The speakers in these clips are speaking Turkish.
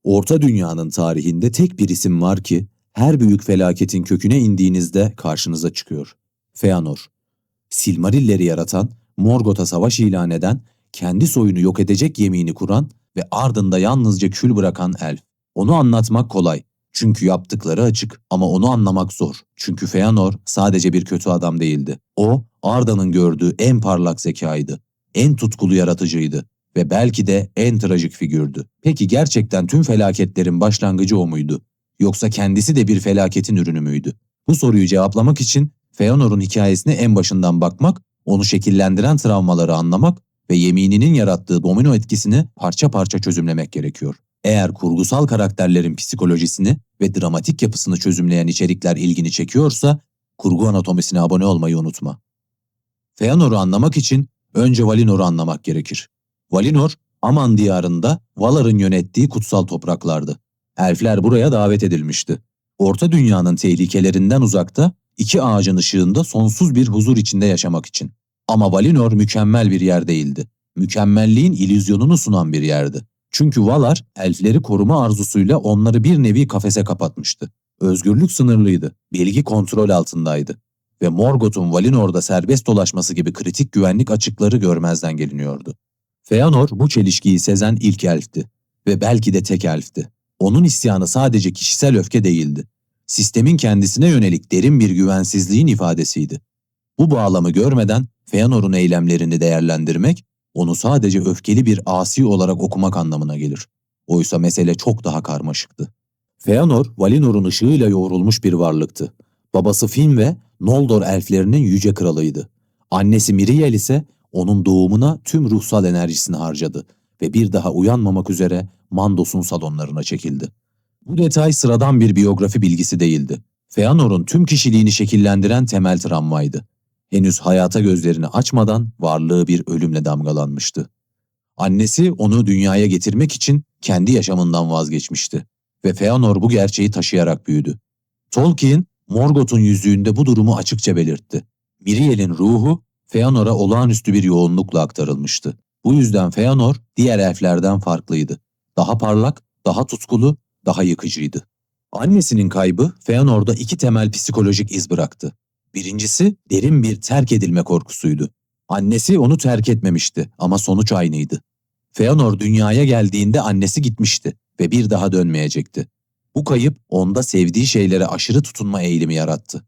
Orta Dünya'nın tarihinde tek bir isim var ki her büyük felaketin köküne indiğinizde karşınıza çıkıyor. Feanor. Silmarilleri yaratan, Morgoth'a savaş ilan eden, kendi soyunu yok edecek yemini kuran ve ardında yalnızca kül bırakan elf. Onu anlatmak kolay. Çünkü yaptıkları açık ama onu anlamak zor. Çünkü Feanor sadece bir kötü adam değildi. O, Arda'nın gördüğü en parlak zekaydı. En tutkulu yaratıcıydı ve belki de en trajik figürdü. Peki gerçekten tüm felaketlerin başlangıcı o muydu? Yoksa kendisi de bir felaketin ürünü müydü? Bu soruyu cevaplamak için Feanor'un hikayesine en başından bakmak, onu şekillendiren travmaları anlamak ve yemininin yarattığı domino etkisini parça parça çözümlemek gerekiyor. Eğer kurgusal karakterlerin psikolojisini ve dramatik yapısını çözümleyen içerikler ilgini çekiyorsa, Kurgu Anatomisi'ne abone olmayı unutma. Feanor'u anlamak için önce Valinor'u anlamak gerekir. Valinor, Aman diyarında Valar'ın yönettiği kutsal topraklardı. Elfler buraya davet edilmişti. Orta Dünya'nın tehlikelerinden uzakta, iki ağacın ışığında sonsuz bir huzur içinde yaşamak için. Ama Valinor mükemmel bir yer değildi. Mükemmelliğin illüzyonunu sunan bir yerdi. Çünkü Valar, elfleri koruma arzusuyla onları bir nevi kafese kapatmıştı. Özgürlük sınırlıydı, bilgi kontrol altındaydı. Ve Morgoth'un Valinor'da serbest dolaşması gibi kritik güvenlik açıkları görmezden geliniyordu. Feanor bu çelişkiyi sezen ilk elfti ve belki de tek elfti. Onun isyanı sadece kişisel öfke değildi. Sistemin kendisine yönelik derin bir güvensizliğin ifadesiydi. Bu bağlamı görmeden Feanor'un eylemlerini değerlendirmek, onu sadece öfkeli bir asi olarak okumak anlamına gelir. Oysa mesele çok daha karmaşıktı. Feanor, Valinor'un ışığıyla yoğrulmuş bir varlıktı. Babası Fin ve Noldor elflerinin yüce kralıydı. Annesi Miriel ise onun doğumuna tüm ruhsal enerjisini harcadı ve bir daha uyanmamak üzere Mandos'un salonlarına çekildi. Bu detay sıradan bir biyografi bilgisi değildi. Feanor'un tüm kişiliğini şekillendiren temel travmaydı. Henüz hayata gözlerini açmadan varlığı bir ölümle damgalanmıştı. Annesi onu dünyaya getirmek için kendi yaşamından vazgeçmişti ve Feanor bu gerçeği taşıyarak büyüdü. Tolkien, Morgoth'un yüzüğünde bu durumu açıkça belirtti. Miriel'in ruhu Feanor'a olağanüstü bir yoğunlukla aktarılmıştı. Bu yüzden Feanor diğer elflerden farklıydı. Daha parlak, daha tutkulu, daha yıkıcıydı. Annesinin kaybı Feanor'da iki temel psikolojik iz bıraktı. Birincisi derin bir terk edilme korkusuydu. Annesi onu terk etmemişti ama sonuç aynıydı. Feanor dünyaya geldiğinde annesi gitmişti ve bir daha dönmeyecekti. Bu kayıp onda sevdiği şeylere aşırı tutunma eğilimi yarattı.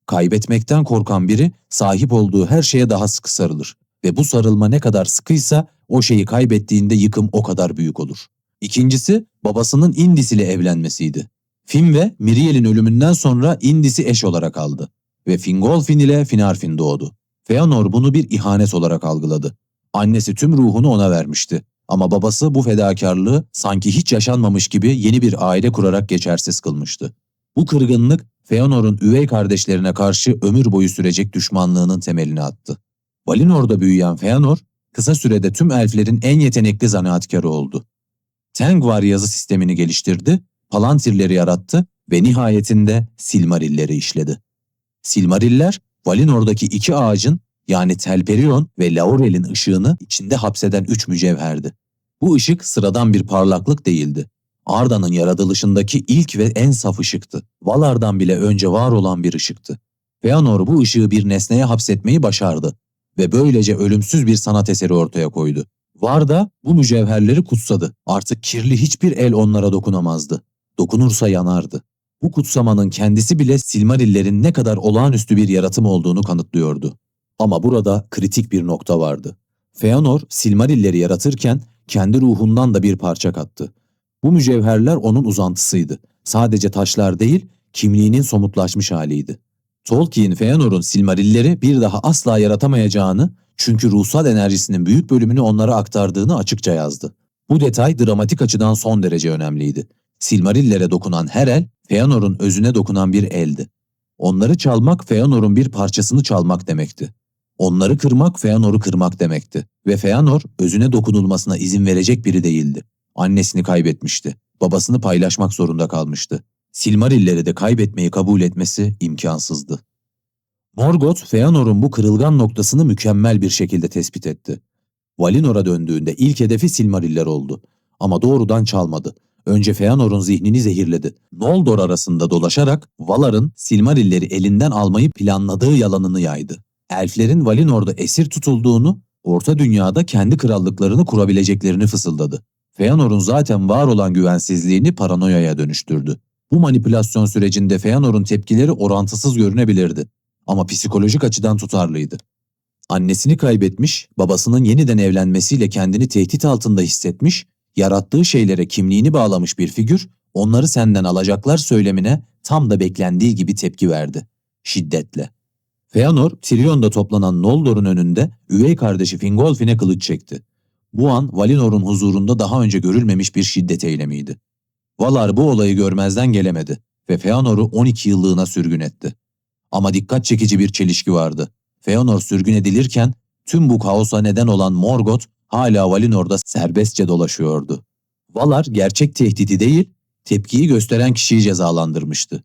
Kaybetmekten korkan biri sahip olduğu her şeye daha sıkı sarılır ve bu sarılma ne kadar sıkıysa o şeyi kaybettiğinde yıkım o kadar büyük olur. İkincisi babasının Indis ile evlenmesiydi. Fin ve Miriel'in ölümünden sonra Indis'i eş olarak aldı ve Fingolfin ile Finarfin doğdu. Feanor bunu bir ihanet olarak algıladı. Annesi tüm ruhunu ona vermişti ama babası bu fedakarlığı sanki hiç yaşanmamış gibi yeni bir aile kurarak geçersiz kılmıştı. Bu kırgınlık Feanor'un üvey kardeşlerine karşı ömür boyu sürecek düşmanlığının temelini attı. Valinor'da büyüyen Feanor, kısa sürede tüm elflerin en yetenekli zanaatkarı oldu. Tengvar yazı sistemini geliştirdi, Palantirleri yarattı ve nihayetinde Silmarilleri işledi. Silmariller, Valinor'daki iki ağacın yani Telperion ve Laurel'in ışığını içinde hapseden üç mücevherdi. Bu ışık sıradan bir parlaklık değildi. Arda'nın yaratılışındaki ilk ve en saf ışıktı. Valar'dan bile önce var olan bir ışıktı. Feanor bu ışığı bir nesneye hapsetmeyi başardı ve böylece ölümsüz bir sanat eseri ortaya koydu. Var da bu mücevherleri kutsadı. Artık kirli hiçbir el onlara dokunamazdı. Dokunursa yanardı. Bu kutsamanın kendisi bile Silmarillerin ne kadar olağanüstü bir yaratım olduğunu kanıtlıyordu. Ama burada kritik bir nokta vardı. Feanor, Silmarilleri yaratırken kendi ruhundan da bir parça kattı. Bu mücevherler onun uzantısıydı. Sadece taşlar değil, kimliğinin somutlaşmış haliydi. Tolkien, Feanor'un Silmarilleri bir daha asla yaratamayacağını, çünkü ruhsal enerjisinin büyük bölümünü onlara aktardığını açıkça yazdı. Bu detay dramatik açıdan son derece önemliydi. Silmarillere dokunan her el, Feanor'un özüne dokunan bir eldi. Onları çalmak, Feanor'un bir parçasını çalmak demekti. Onları kırmak, Feanor'u kırmak demekti. Ve Feanor, özüne dokunulmasına izin verecek biri değildi. Annesini kaybetmişti. Babasını paylaşmak zorunda kalmıştı. Silmarilleri de kaybetmeyi kabul etmesi imkansızdı. Morgoth, Feanor'un bu kırılgan noktasını mükemmel bir şekilde tespit etti. Valinor'a döndüğünde ilk hedefi Silmariller oldu. Ama doğrudan çalmadı. Önce Feanor'un zihnini zehirledi. Noldor arasında dolaşarak Valar'ın Silmarilleri elinden almayı planladığı yalanını yaydı. Elflerin Valinor'da esir tutulduğunu, Orta Dünya'da kendi krallıklarını kurabileceklerini fısıldadı. Feanor'un zaten var olan güvensizliğini paranoyaya dönüştürdü. Bu manipülasyon sürecinde Feanor'un tepkileri orantısız görünebilirdi. Ama psikolojik açıdan tutarlıydı. Annesini kaybetmiş, babasının yeniden evlenmesiyle kendini tehdit altında hissetmiş, yarattığı şeylere kimliğini bağlamış bir figür, onları senden alacaklar söylemine tam da beklendiği gibi tepki verdi. Şiddetle. Feanor, Tyrion'da toplanan Noldor'un önünde üvey kardeşi Fingolfin'e kılıç çekti. Bu an Valinor'un huzurunda daha önce görülmemiş bir şiddet eylemiydi. Valar bu olayı görmezden gelemedi ve Feanor'u 12 yıllığına sürgün etti. Ama dikkat çekici bir çelişki vardı. Feanor sürgün edilirken tüm bu kaosa neden olan Morgoth hala Valinor'da serbestçe dolaşıyordu. Valar gerçek tehdidi değil, tepkiyi gösteren kişiyi cezalandırmıştı.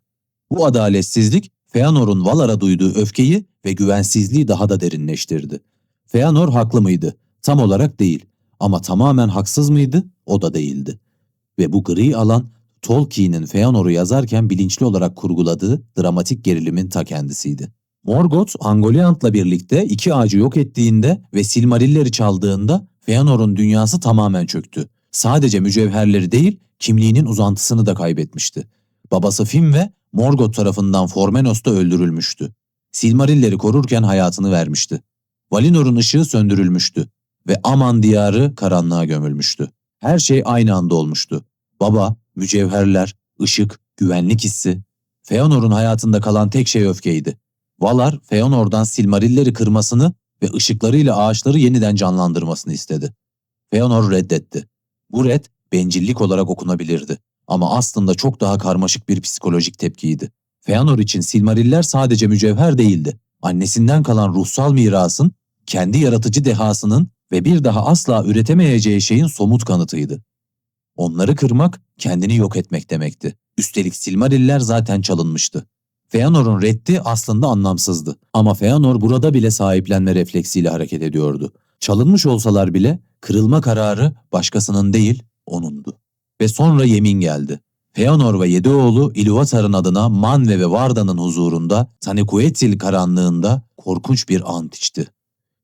Bu adaletsizlik Feanor'un Valar'a duyduğu öfkeyi ve güvensizliği daha da derinleştirdi. Feanor haklı mıydı? Tam olarak değil. Ama tamamen haksız mıydı? O da değildi. Ve bu gri alan Tolkien'in Feanor'u yazarken bilinçli olarak kurguladığı dramatik gerilimin ta kendisiydi. Morgoth, Ungoliant'la birlikte iki ağacı yok ettiğinde ve Silmarilleri çaldığında Feanor'un dünyası tamamen çöktü. Sadece mücevherleri değil, kimliğinin uzantısını da kaybetmişti. Babası Finwë, Morgoth tarafından Formenos'ta öldürülmüştü. Silmarilleri korurken hayatını vermişti. Valinor'un ışığı söndürülmüştü ve Aman diyarı karanlığa gömülmüştü. Her şey aynı anda olmuştu. Baba, mücevherler, ışık, güvenlik hissi. Feanor'un hayatında kalan tek şey öfkeydi. Valar, Feanor'dan Silmarilleri kırmasını ve ışıklarıyla ağaçları yeniden canlandırmasını istedi. Feanor reddetti. Bu red, bencillik olarak okunabilirdi. Ama aslında çok daha karmaşık bir psikolojik tepkiydi. Feanor için Silmariller sadece mücevher değildi. Annesinden kalan ruhsal mirasın, kendi yaratıcı dehasının ve bir daha asla üretemeyeceği şeyin somut kanıtıydı. Onları kırmak, kendini yok etmek demekti. Üstelik Silmariller zaten çalınmıştı. Feanor'un reddi aslında anlamsızdı. Ama Feanor burada bile sahiplenme refleksiyle hareket ediyordu. Çalınmış olsalar bile kırılma kararı başkasının değil, onundu. Ve sonra yemin geldi. Feanor ve 7 oğlu Ilúvatar'ın adına Manwë ve Varda'nın huzurunda Taniquetil karanlığında korkunç bir ant içti.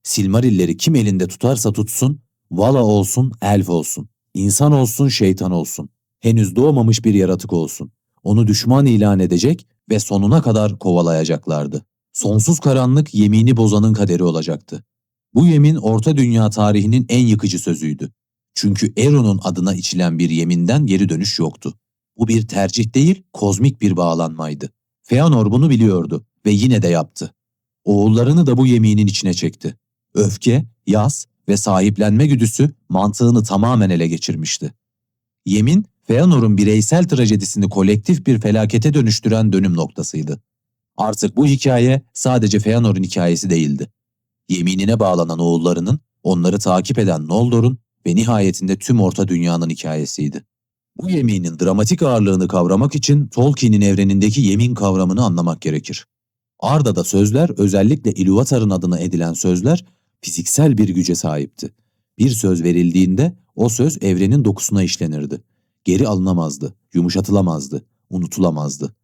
Silmarilleri kim elinde tutarsa tutsun, Vala olsun, elf olsun, insan olsun, şeytan olsun, henüz doğmamış bir yaratık olsun, onu düşman ilan edecek ve sonuna kadar kovalayacaklardı. Sonsuz karanlık yemini bozanın kaderi olacaktı. Bu yemin Orta Dünya tarihinin en yıkıcı sözüydü. Çünkü Eron'un adına içilen bir yeminden geri dönüş yoktu. Bu bir tercih değil, kozmik bir bağlanmaydı. Feanor bunu biliyordu ve yine de yaptı. Oğullarını da bu yeminin içine çekti. Öfke, yas ve sahiplenme güdüsü mantığını tamamen ele geçirmişti. Yemin, Feanor'un bireysel trajedisini kolektif bir felakete dönüştüren dönüm noktasıydı. Artık bu hikaye sadece Feanor'un hikayesi değildi. Yeminine bağlanan oğullarının, onları takip eden Noldor'un ve nihayetinde tüm Orta Dünya'nın hikayesiydi. Bu yeminin dramatik ağırlığını kavramak için Tolkien'in evrenindeki yemin kavramını anlamak gerekir. Arda'da sözler, özellikle Ilúvatar'ın adına edilen sözler, fiziksel bir güce sahipti. Bir söz verildiğinde o söz evrenin dokusuna işlenirdi. Geri alınamazdı, yumuşatılamazdı, unutulamazdı.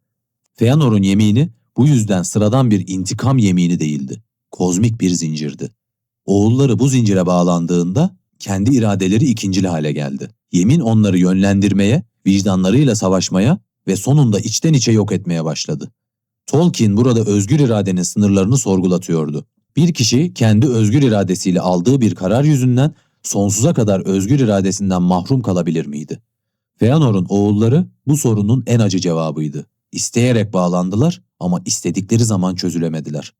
Feanor'un yemini bu yüzden sıradan bir intikam yemini değildi. Kozmik bir zincirdi. Oğulları bu zincire bağlandığında kendi iradeleri ikincil hale geldi. Yemin onları yönlendirmeye, vicdanlarıyla savaşmaya ve sonunda içten içe yok etmeye başladı. Tolkien burada özgür iradenin sınırlarını sorgulatıyordu. Bir kişi kendi özgür iradesiyle aldığı bir karar yüzünden sonsuza kadar özgür iradesinden mahrum kalabilir miydi? Feanor'un oğulları bu sorunun en acı cevabıydı. İsteyerek bağlandılar ama istedikleri zaman çözülemediler.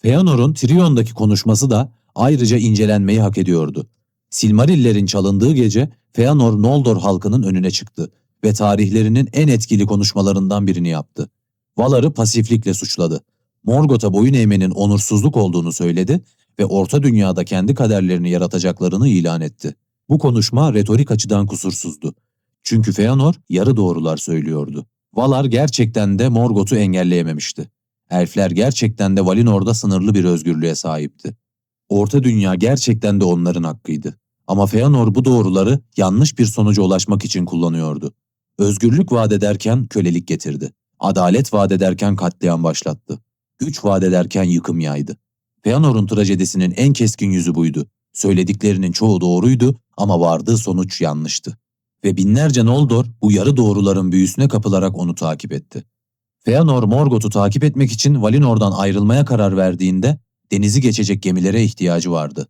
Feanor'un Tyrion'daki konuşması da ayrıca incelenmeyi hak ediyordu. Silmarillerin çalındığı gece Feanor Noldor halkının önüne çıktı ve tarihlerinin en etkili konuşmalarından birini yaptı. Valar'ı pasiflikle suçladı. Morgoth'a boyun eğmenin onursuzluk olduğunu söyledi ve Orta Dünya'da kendi kaderlerini yaratacaklarını ilan etti. Bu konuşma retorik açıdan kusursuzdu. Çünkü Feanor yarı doğrular söylüyordu. Valar gerçekten de Morgoth'u engelleyememişti. Elfler gerçekten de Valinor'da sınırlı bir özgürlüğe sahipti. Orta Dünya gerçekten de onların hakkıydı. Ama Feanor bu doğruları yanlış bir sonuca ulaşmak için kullanıyordu. Özgürlük vaat ederken kölelik getirdi. Adalet vaat ederken katliam başlattı. Güç vaat ederken yıkım yaydı. Feanor'un trajedisinin en keskin yüzü buydu. Söylediklerinin çoğu doğruydu ama vardığı sonuç yanlıştı. Ve binlerce Noldor bu yarı doğruların büyüsüne kapılarak onu takip etti. Feanor Morgoth'u takip etmek için Valinor'dan ayrılmaya karar verdiğinde denizi geçecek gemilere ihtiyacı vardı.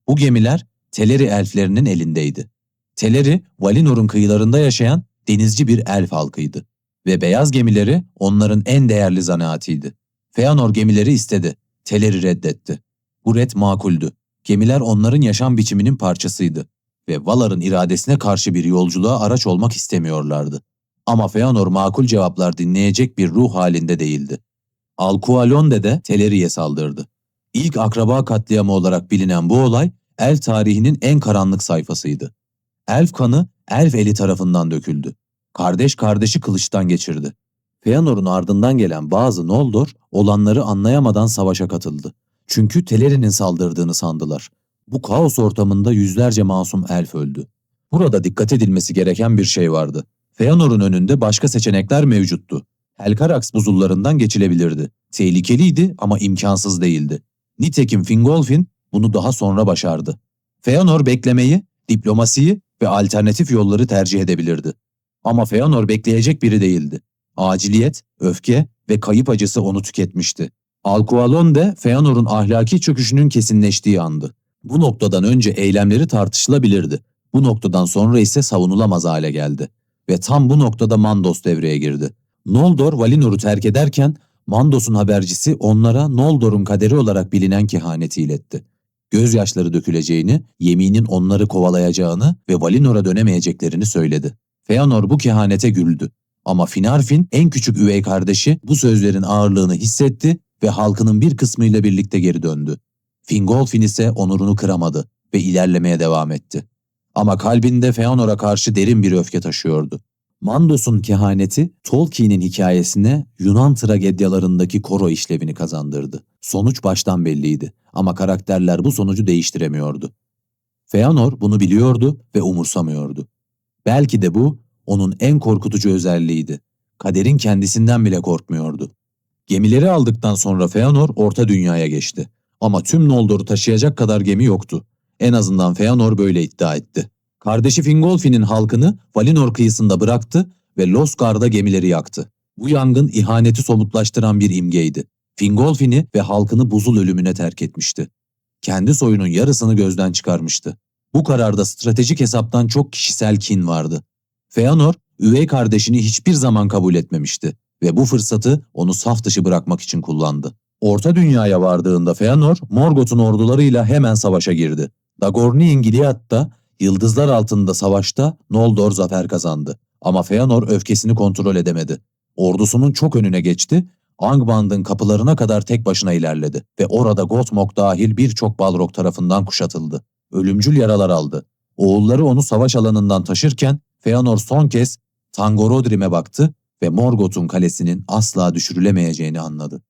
Bu gemiler Teleri elflerinin elindeydi. Teleri, Valinor'un kıyılarında yaşayan denizci bir elf halkıydı ve beyaz gemileri onların en değerli zanaatiydi. Feanor gemileri istedi, Teleri reddetti. Bu red makuldü. Gemiler onların yaşam biçiminin parçasıydı ve Valar'ın iradesine karşı bir yolculuğa araç olmak istemiyorlardı. Ama Feanor makul cevaplar dinleyecek bir ruh halinde değildi. Alqualonde de Teleri'ye saldırdı. İlk akraba katliamı olarak bilinen bu olay, elf tarihinin en karanlık sayfasıydı. Elf kanı elf eli tarafından döküldü. Kardeş kardeşi kılıçtan geçirdi. Feanor'un ardından gelen bazı Noldor olanları anlayamadan savaşa katıldı. Çünkü Teleri'nin saldırdığını sandılar. Bu kaos ortamında yüzlerce masum elf öldü. Burada dikkat edilmesi gereken bir şey vardı. Feanor'un önünde başka seçenekler mevcuttu. Helcarax buzullarından geçilebilirdi. Tehlikeliydi ama imkansız değildi. Nitekim Fingolfin bunu daha sonra başardı. Feanor beklemeyi, diplomasiyi ve alternatif yolları tercih edebilirdi. Ama Feanor bekleyecek biri değildi. Aciliyet, öfke ve kayıp acısı onu tüketmişti. Alqualonde Feanor'un ahlaki çöküşünün kesinleştiği andı. Bu noktadan önce eylemleri tartışılabilirdi. Bu noktadan sonra ise savunulamaz hale geldi. Ve tam bu noktada Mandos devreye girdi. Noldor Valinor'u terk ederken Mandos'un habercisi onlara Noldor'un kaderi olarak bilinen kehaneti iletti. Gözyaşları döküleceğini, yeminin onları kovalayacağını ve Valinor'a dönemeyeceklerini söyledi. Feanor bu kehanete güldü. Ama Finarfin en küçük üvey kardeşi bu sözlerin ağırlığını hissetti ve halkının bir kısmıyla birlikte geri döndü. Fingolfin ise onurunu kıramadı ve ilerlemeye devam etti. Ama kalbinde Feanor'a karşı derin bir öfke taşıyordu. Mandos'un kehaneti Tolkien'in hikayesine Yunan tragedyalarındaki koro işlevini kazandırdı. Sonuç baştan belliydi ama karakterler bu sonucu değiştiremiyordu. Feanor bunu biliyordu ve umursamıyordu. Belki de bu onun en korkutucu özelliğiydi. Kaderin kendisinden bile korkmuyordu. Gemileri aldıktan sonra Feanor Orta Dünya'ya geçti. Ama tüm Noldor'u taşıyacak kadar gemi yoktu. En azından Feanor böyle iddia etti. Kardeşi Fingolfin'in halkını Valinor kıyısında bıraktı ve Losgard'a gemileri yaktı. Bu yangın ihaneti somutlaştıran bir imgeydi. Fingolfin'i ve halkını buzul ölümüne terk etmişti. Kendi soyunun yarısını gözden çıkarmıştı. Bu kararda stratejik hesaptan çok kişisel kin vardı. Feanor, üvey kardeşini hiçbir zaman kabul etmemişti ve bu fırsatı onu saf dışı bırakmak için kullandı. Orta Dünya'ya vardığında Feanor, Morgoth'un ordularıyla hemen savaşa girdi. Dagorni'in Gilead'da, Yıldızlar Altında savaşta Noldor zafer kazandı. Ama Feanor öfkesini kontrol edemedi. Ordusunun çok önüne geçti, Angband'ın kapılarına kadar tek başına ilerledi ve orada Gothmog dahil birçok Balrog tarafından kuşatıldı. Ölümcül yaralar aldı. Oğulları onu savaş alanından taşırken Feanor son kez Tangorodrim'e baktı ve Morgoth'un kalesinin asla düşürülemeyeceğini anladı.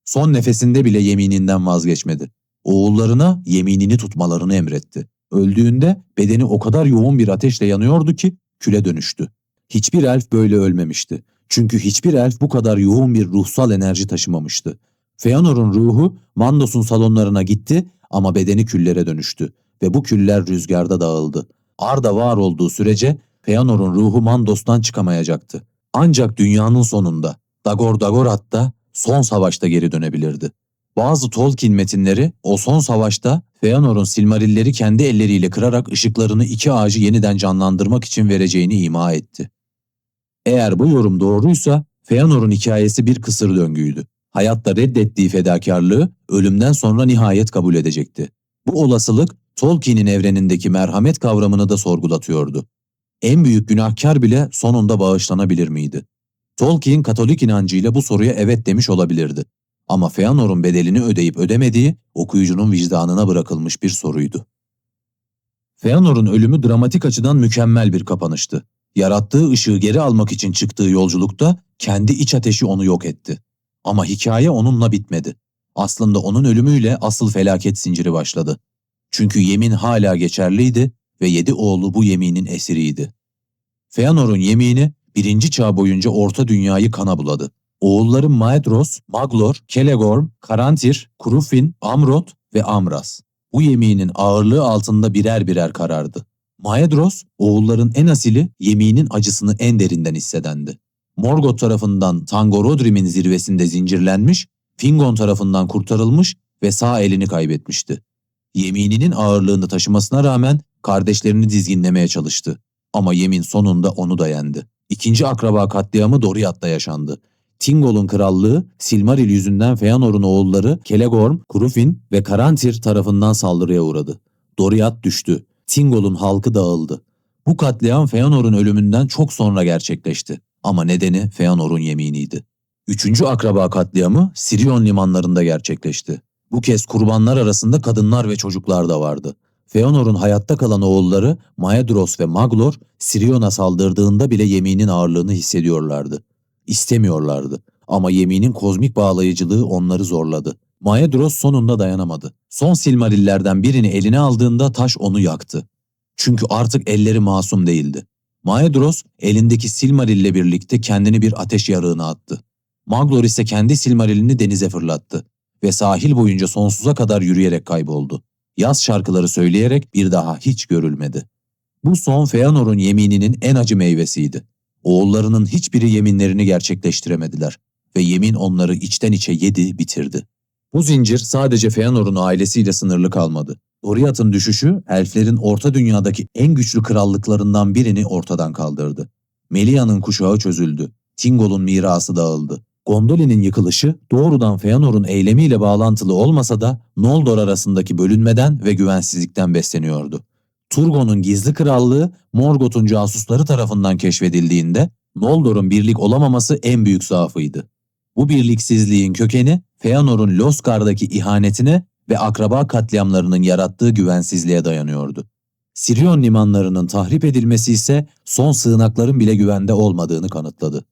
Son nefesinde bile yemininden vazgeçmedi. Oğullarına yeminini tutmalarını emretti. Öldüğünde bedeni o kadar yoğun bir ateşle yanıyordu ki küle dönüştü. Hiçbir elf böyle ölmemişti. Çünkü hiçbir elf bu kadar yoğun bir ruhsal enerji taşımamıştı. Feanor'un ruhu Mandos'un salonlarına gitti ama bedeni küllere dönüştü ve bu küller rüzgarda dağıldı. Arda var olduğu sürece Feanor'un ruhu Mandos'tan çıkamayacaktı. Ancak dünyanın sonunda Dagor Dagorath'ta son savaşta geri dönebilirdi. Bazı Tolkien metinleri o son savaşta Feanor'un Silmarilleri kendi elleriyle kırarak ışıklarını iki ağacı yeniden canlandırmak için vereceğini ima etti. Eğer bu yorum doğruysa Feanor'un hikayesi bir kısır döngüydü. Hayatta reddettiği fedakarlığı ölümden sonra nihayet kabul edecekti. Bu olasılık Tolkien'in evrenindeki merhamet kavramını da sorgulatıyordu. En büyük günahkar bile sonunda bağışlanabilir miydi? Tolkien Katolik inancıyla bu soruya evet demiş olabilirdi. Ama Feanor'un bedelini ödeyip ödemediği okuyucunun vicdanına bırakılmış bir soruydu. Feanor'un ölümü dramatik açıdan mükemmel bir kapanıştı. Yarattığı ışığı geri almak için çıktığı yolculukta kendi iç ateşi onu yok etti. Ama hikaye onunla bitmedi. Aslında onun ölümüyle asıl felaket zinciri başladı. Çünkü yemin hala geçerliydi ve 7 oğlu bu yeminin esiriydi. Feanor'un yemini birinci çağ boyunca Orta Dünyayı kana buladı. Oğulları Maedhros, Maglor, Celegorm, Caranthir, Curufin, Amrot ve Amras. Bu yeminin ağırlığı altında birer birer karardı. Maedhros, oğulların en asili, yeminin acısını en derinden hissedendi. Morgoth tarafından Tangorodrim'in zirvesinde zincirlenmiş, Fingon tarafından kurtarılmış ve sağ elini kaybetmişti. Yemininin ağırlığını taşımasına rağmen kardeşlerini dizginlemeye çalıştı. Ama yemin sonunda onu da yendi. İkinci akraba katliamı Doriath'ta yaşandı. Thingol'un krallığı Silmaril yüzünden Feanor'un oğulları Celegorm, Curufin ve Caranthir tarafından saldırıya uğradı. Doriath düştü. Thingol'un halkı dağıldı. Bu katliam Feanor'un ölümünden çok sonra gerçekleşti. Ama nedeni Feanor'un yeminiydi. Üçüncü akraba katliamı Sirion limanlarında gerçekleşti. Bu kez kurbanlar arasında kadınlar ve çocuklar da vardı. Feanor'un hayatta kalan oğulları Maedhros ve Maglor, Sirion'a saldırdığında bile yeminin ağırlığını hissediyorlardı. İstemiyorlardı ama yeminin kozmik bağlayıcılığı onları zorladı. Maedhros sonunda dayanamadı. Son Silmarillerden birini eline aldığında taş onu yaktı. Çünkü artık elleri masum değildi. Maedhros elindeki Silmarille birlikte kendini bir ateş yarığına attı. Maglor ise kendi Silmarilini denize fırlattı ve sahil boyunca sonsuza kadar yürüyerek kayboldu. Yaz şarkıları söyleyerek bir daha hiç görülmedi. Bu son Feanor'un yemininin en acı meyvesiydi. Oğullarının hiçbiri yeminlerini gerçekleştiremediler ve yemin onları içten içe yedi, bitirdi. Bu zincir sadece Feanor'un ailesiyle sınırlı kalmadı. Doriath'ın düşüşü elflerin Orta Dünya'daki en güçlü krallıklarından birini ortadan kaldırdı. Melia'nın kuşağı çözüldü. Thingol'un mirası dağıldı. Gondolin'in yıkılışı doğrudan Feanor'un eylemiyle bağlantılı olmasa da Noldor arasındaki bölünmeden ve güvensizlikten besleniyordu. Turgon'un gizli krallığı Morgoth'un casusları tarafından keşfedildiğinde Noldor'un birlik olamaması en büyük zaafıydı. Bu birliksizliğin kökeni Feanor'un Losgard'daki ihanetine ve akraba katliamlarının yarattığı güvensizliğe dayanıyordu. Sirion limanlarının tahrip edilmesi ise son sığınakların bile güvende olmadığını kanıtladı.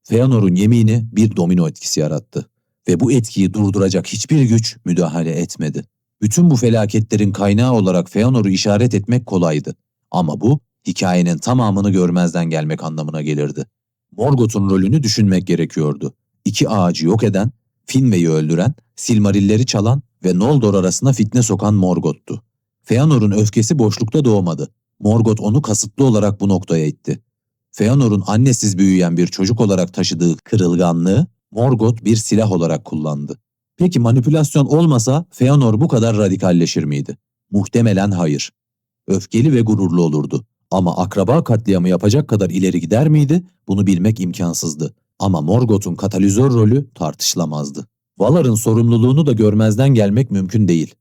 Feanor'un yemini bir domino etkisi yarattı ve bu etkiyi durduracak hiçbir güç müdahale etmedi. Bütün bu felaketlerin kaynağı olarak Feanor'u işaret etmek kolaydı. Ama bu, hikayenin tamamını görmezden gelmek anlamına gelirdi. Morgoth'un rolünü düşünmek gerekiyordu. İki ağacı yok eden, Finwë'yi öldüren, Silmarilleri çalan ve Noldor arasına fitne sokan Morgoth'tu. Feanor'un öfkesi boşlukta doğmadı. Morgoth onu kasıtlı olarak bu noktaya itti. Feanor'un annesiz büyüyen bir çocuk olarak taşıdığı kırılganlığı Morgoth bir silah olarak kullandı. Peki manipülasyon olmasa Feanor bu kadar radikalleşir miydi? Muhtemelen hayır. Öfkeli ve gururlu olurdu. Ama akraba katliamı yapacak kadar ileri gider miydi? Bunu bilmek imkansızdı. Ama Morgoth'un katalizör rolü tartışılamazdı. Valar'ın sorumluluğunu da görmezden gelmek mümkün değil.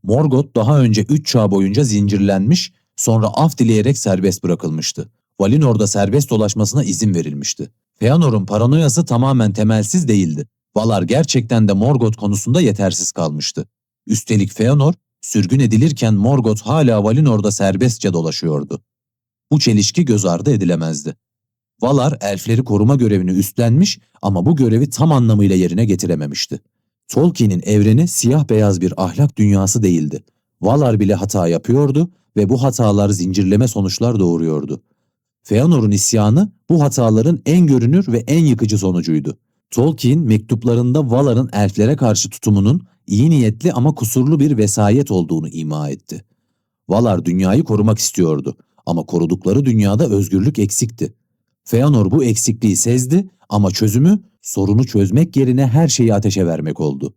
Morgoth daha önce 3 çağ boyunca zincirlenmiş, sonra af dileyerek serbest bırakılmıştı. Valinor'da serbest dolaşmasına izin verilmişti. Feanor'un paranoyası tamamen temelsiz değildi. Valar gerçekten de Morgoth konusunda yetersiz kalmıştı. Üstelik Feanor, sürgün edilirken Morgoth hala Valinor'da serbestçe dolaşıyordu. Bu çelişki göz ardı edilemezdi. Valar elfleri koruma görevini üstlenmiş ama bu görevi tam anlamıyla yerine getirememişti. Tolkien'in evreni siyah beyaz bir ahlak dünyası değildi. Valar bile hata yapıyordu ve bu hatalar zincirleme sonuçlar doğuruyordu. Feanor'un isyanı bu hataların en görünür ve en yıkıcı sonucuydu. Tolkien mektuplarında Valar'ın elflere karşı tutumunun iyi niyetli ama kusurlu bir vesayet olduğunu ima etti. Valar dünyayı korumak istiyordu ama korudukları dünyada özgürlük eksikti. Feanor bu eksikliği sezdi ama çözümü sorunu çözmek yerine her şeyi ateşe vermek oldu.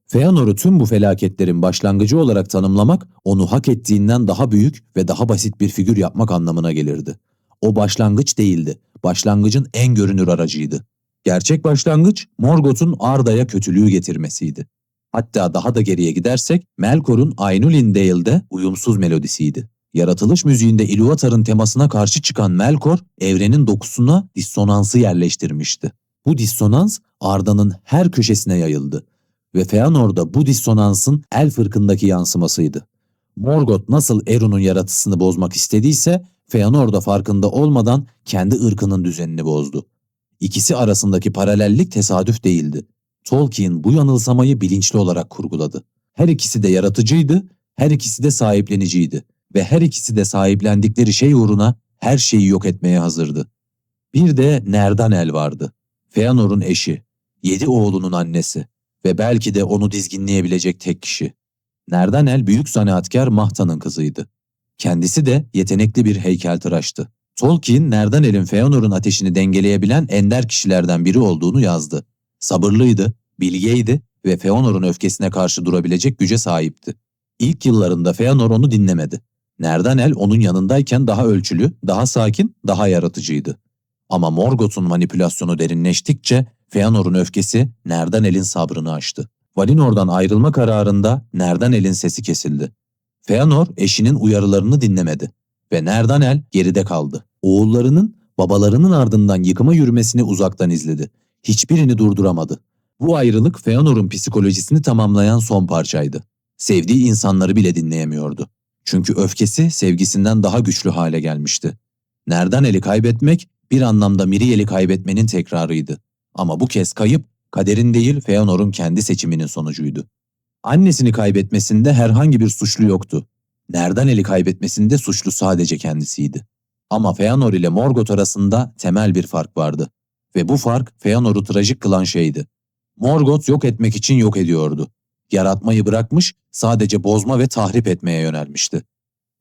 Feanor'u tüm bu felaketlerin başlangıcı olarak tanımlamak onu hak ettiğinden daha büyük ve daha basit bir figür yapmak anlamına gelirdi. O başlangıç değildi, başlangıcın en görünür aracıydı. Gerçek başlangıç Morgoth'un Arda'ya kötülüğü getirmesiydi. Hatta daha da geriye gidersek Melkor'un Ainulin Dale'de uyumsuz melodisiydi. Yaratılış müziğinde Ilúvatar'ın temasına karşı çıkan Melkor, evrenin dokusuna dissonansı yerleştirmişti. Bu dissonans Arda'nın her köşesine yayıldı ve Feanor da bu dissonansın elf ırkındaki yansımasıydı. Morgoth nasıl Eru'nun yaratısını bozmak istediyse Feanor da farkında olmadan kendi ırkının düzenini bozdu. İkisi arasındaki paralellik tesadüf değildi. Tolkien bu yanılsamayı bilinçli olarak kurguladı. Her ikisi de yaratıcıydı, her ikisi de sahipleniciydi ve her ikisi de sahiplendikleri şey uğruna her şeyi yok etmeye hazırdı. Bir de Nerdanel vardı. Feanor'un eşi, 7 oğlunun annesi ve belki de onu dizginleyebilecek tek kişi. Nerdanel büyük zanaatkar Mahta'nın kızıydı. Kendisi de yetenekli bir heykeltıraştı. Tolkien, Nerdanel'in Feanor'un ateşini dengeleyebilen ender kişilerden biri olduğunu yazdı. Sabırlıydı, bilgeydi ve Feanor'un öfkesine karşı durabilecek güce sahipti. İlk yıllarında Feanor onu dinlemedi. Nerdanel onun yanındayken daha ölçülü, daha sakin, daha yaratıcıydı. Ama Morgoth'un manipülasyonu derinleştikçe Feanor'un öfkesi Nerdanel'in sabrını aştı. Valinor'dan ayrılma kararında Nerdanel'in sesi kesildi. Feanor eşinin uyarılarını dinlemedi ve Nerdanel geride kaldı. Oğullarının babalarının ardından yıkıma yürümesini uzaktan izledi. Hiçbirini durduramadı. Bu ayrılık Feanor'un psikolojisini tamamlayan son parçaydı. Sevdiği insanları bile dinleyemiyordu. Çünkü öfkesi sevgisinden daha güçlü hale gelmişti. Nerdanel'i kaybetmek bir anlamda Miriel'i kaybetmenin tekrarıydı. Ama bu kez kayıp kaderin değil Feanor'un kendi seçiminin sonucuydu. Annesini kaybetmesinde herhangi bir suçlu yoktu. Nerdanel'i kaybetmesinde suçlu sadece kendisiydi. Ama Feanor ile Morgoth arasında temel bir fark vardı. Ve bu fark Feanor'u trajik kılan şeydi. Morgoth yok etmek için yok ediyordu. Yaratmayı bırakmış, sadece bozma ve tahrip etmeye yönelmişti.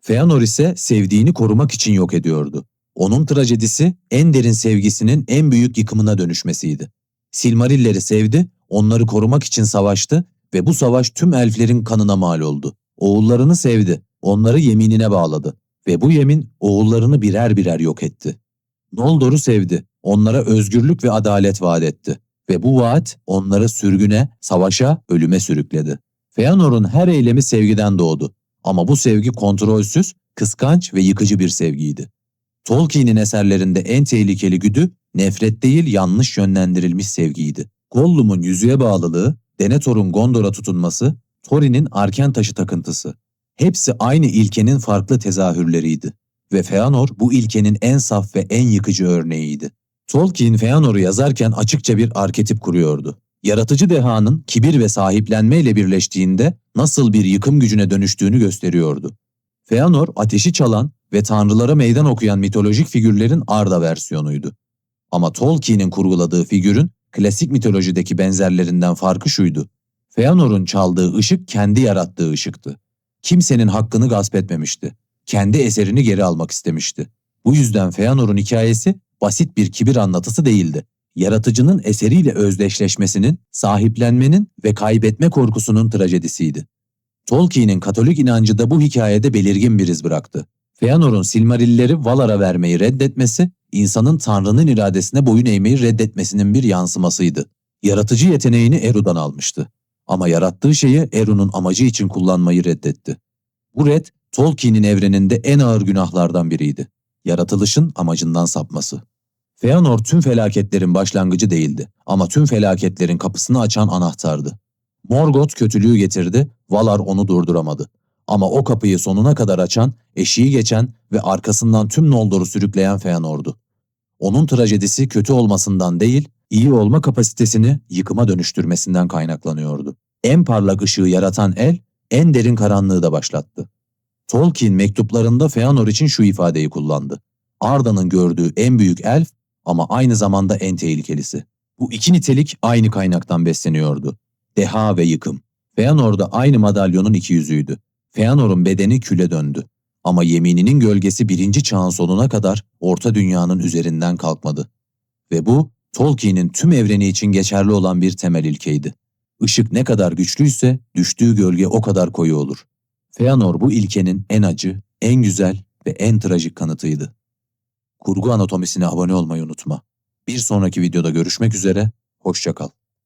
Feanor ise sevdiğini korumak için yok ediyordu. Onun trajedisi en derin sevgisinin en büyük yıkımına dönüşmesiydi. Silmarilleri sevdi, onları korumak için savaştı ve bu savaş tüm elflerin kanına mal oldu. Oğullarını sevdi, onları yeminine bağladı ve bu yemin oğullarını birer birer yok etti. Noldor'u sevdi, onlara özgürlük ve adalet vaat etti ve bu vaat onları sürgüne, savaşa, ölüme sürükledi. Feanor'un her eylemi sevgiden doğdu ama bu sevgi kontrolsüz, kıskanç ve yıkıcı bir sevgiydi. Tolkien'in eserlerinde en tehlikeli güdü nefret değil yanlış yönlendirilmiş sevgiydi. Gollum'un yüzüğe bağlılığı, Denethor'un Gondor'a tutunması, Thorin'in Arken taşı takıntısı. Hepsi aynı ilkenin farklı tezahürleriydi. Ve Feanor bu ilkenin en saf ve en yıkıcı örneğiydi. Tolkien Feanor'u yazarken açıkça bir arketip kuruyordu. Yaratıcı dehanın kibir ve sahiplenmeyle birleştiğinde nasıl bir yıkım gücüne dönüştüğünü gösteriyordu. Feanor ateşi çalan ve tanrılara meydan okuyan mitolojik figürlerin Arda versiyonuydu. Ama Tolkien'in kurguladığı figürün klasik mitolojideki benzerlerinden farkı şuydu. Feanor'un çaldığı ışık kendi yarattığı ışıktı. Kimsenin hakkını gasp etmemişti. Kendi eserini geri almak istemişti. Bu yüzden Feanor'un hikayesi basit bir kibir anlatısı değildi. Yaratıcının eseriyle özdeşleşmesinin, sahiplenmenin ve kaybetme korkusunun trajedisiydi. Tolkien'in Katolik inancı da bu hikayede belirgin bir iz bıraktı. Feanor'un Silmarilleri Valar'a vermeyi reddetmesi, insanın Tanrı'nın iradesine boyun eğmeyi reddetmesinin bir yansımasıydı. Yaratıcı yeteneğini Eru'dan almıştı. Ama yarattığı şeyi Eru'nun amacı için kullanmayı reddetti. Bu red, Tolkien'in evreninde en ağır günahlardan biriydi. Yaratılışın amacından sapması. Feanor tüm felaketlerin başlangıcı değildi ama tüm felaketlerin kapısını açan anahtardı. Morgoth kötülüğü getirdi, Valar onu durduramadı. Ama o kapıyı sonuna kadar açan, eşiği geçen ve arkasından tüm Noldor'u sürükleyen Feanor'du. Onun trajedisi kötü olmasından değil, iyi olma kapasitesini yıkıma dönüştürmesinden kaynaklanıyordu. En parlak ışığı yaratan el, en derin karanlığı da başlattı. Tolkien mektuplarında Feanor için şu ifadeyi kullandı. Arda'nın gördüğü en büyük elf ama aynı zamanda en tehlikelisi. Bu iki nitelik aynı kaynaktan besleniyordu. Deha ve yıkım. Feanor da aynı madalyonun iki yüzüydü. Feanor'un bedeni küle döndü. Ama yemininin gölgesi 1. çağın sonuna kadar Orta Dünya'nın üzerinden kalkmadı. Ve bu, Tolkien'in tüm evreni için geçerli olan bir temel ilkeydi. Işık ne kadar güçlüyse düştüğü gölge o kadar koyu olur. Feanor bu ilkenin en acı, en güzel ve en trajik kanıtıydı. Kurgu Anatomisine abone olmayı unutma. Bir sonraki videoda görüşmek üzere, hoşça kal.